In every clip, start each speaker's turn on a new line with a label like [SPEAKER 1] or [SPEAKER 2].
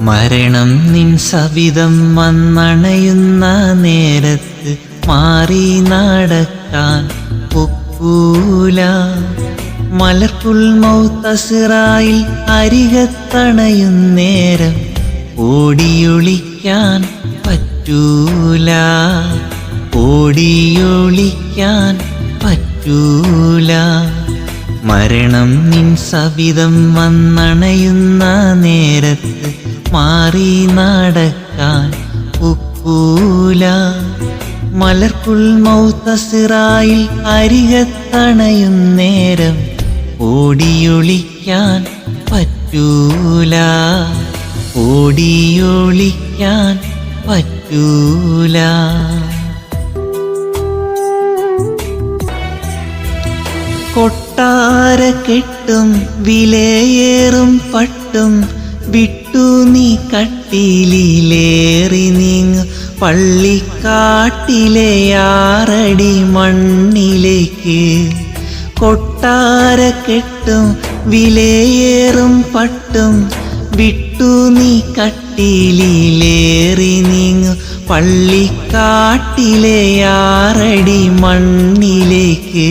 [SPEAKER 1] മരണം നിൻ സവിധം വന്നണയുന്ന നേരത്ത് മാറി നടക്കാൻ ഒക്കൂല. മലർക്കുൽ മൗത്തസിറായിൽ അരികത്തണയുന്നേരം ഓടിയൊളിക്കാൻ പറ്റൂല, ഓടിയൊളിക്കാൻ പറ്റൂല. മരണം നിൻ സവിധം വന്നണയുന്ന നേരത്ത് മാറി നടക്കാൻ ഒക്കൂല. മലർക്കുൽ മൗത്തസിറായിൽ അരികത്തണയുന്നേരം ഓടിയൊളിക്കാൻ പറ്റൂല, ഓടിയൊളിക്കാൻ പറ്റൂല. കൊട്ടാരക്കെട്ടും വിലയേറും പട്ടും വിട്ടു നീ കട്ടിലേറി നീങ്ങ് പള്ളിക്കാട്ടിലെ 6 അടി മണ്ണിലേക്ക്. കൊട്ടാരക്കെട്ടും വിലയേറും പട്ടും വിട്ടു നീ കട്ടിലേറി നീങ്ങ് പള്ളിക്കാട്ടിലെ 6 അടി മണ്ണിലേക്ക്.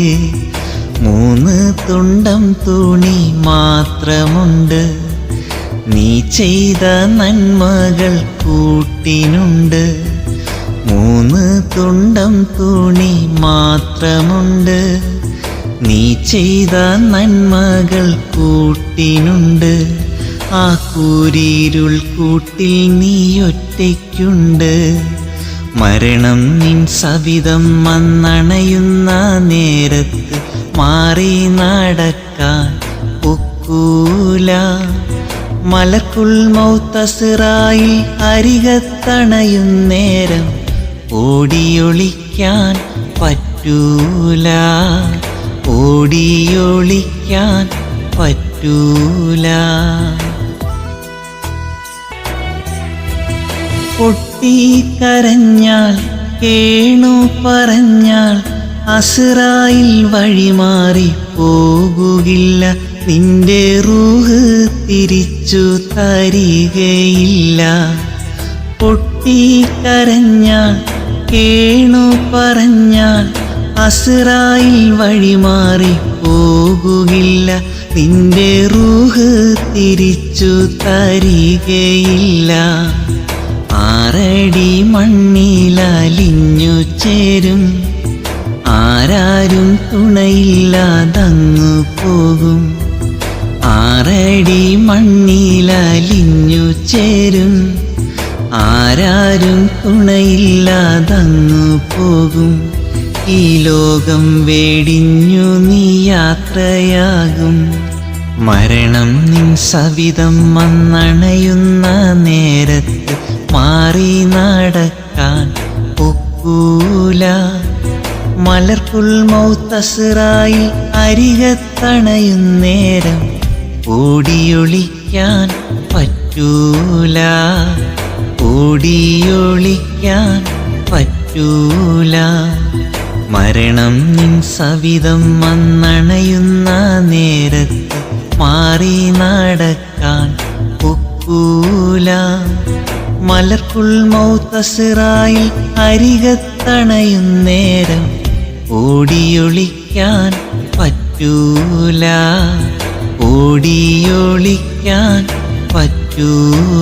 [SPEAKER 1] 3 തുണ്ടം തുണി മാത്രമുണ്ട്, നീ ചെയ്ത നന്മകൾ കൂട്ടിനുണ്ട്. 3 തുണ്ടം തുണി മാത്രമുണ്ട്, നീ ചെയ്ത നന്മകൾ കൂട്ടിനുണ്ട്. ആ കൂരിരുൾ കൂട്ടിൽ നീ ഒറ്റയ്ക്കുണ്ട്. മരണം നിൻ സവിധം വന്നണയുന്ന നേരത്ത് മാറി നടക്കാൻ ഒക്കൂല. മലർക്കുൽ മൗത്തസിറായിൽ അരികത്തണയുന്നേരം ഓടിയൊളിക്കാൻ പറ്റൂല, ഓടിയൊളിക്കാൻ പറ്റൂല. പൊട്ടിക്കരഞ്ഞാൽ കേണു പറഞ്ഞാൽ അസ്റായിൽ വഴിമാറി പോകുകില്ല. നിന്റെ റൂഹ് തിരിച്ചു തരികയില്ല. പൊട്ടിക്കരഞ്ഞാൽ കേണു പറഞ്ഞാൽ അസ്റായിൽ വഴിമാറി പോകുകില്ല. നിന്റെ റൂഹ് തിരിച്ചു തരികയില്ല. 6 അടി മണ്ണിലലിഞ്ഞു ചേരും, ആരാരും തുണയില്ലാതങ്ങു പോകും. 6 അടി മണ്ണിലലിഞ്ഞു ചേരും, ആരാരും തുണയില്ലാതങ്ങു പോകും. ഈ ലോകം വേടിഞ്ഞു നീ യാത്രയാകും. മരണം നിൻ സവിധം വന്നണയുന്ന നേരത്ത് മാറി നടക്കാൻ ഒക്കൂല. മലർക്കുൽ മൗത്തസിറായിൽ അരികത്തണയുന്നേരം ഓടിയൊളിക്കാൻ പറ്റൂല, ഓടിയൊളിക്കാൻ പറ്റൂല. മരണം നിൻ സവിധം വന്നണയുന്ന നേരത്ത് മാറി നടക്കാൻ ഒക്കൂല. മലർക്കുൽ മൗത്തസിറായിൽ അരികത്തണയുന്നേരം ഓടിയൊളിക്കാൻ പറ്റൂല, ഓടിയൊളിക്കാൻ പറ്റൂല.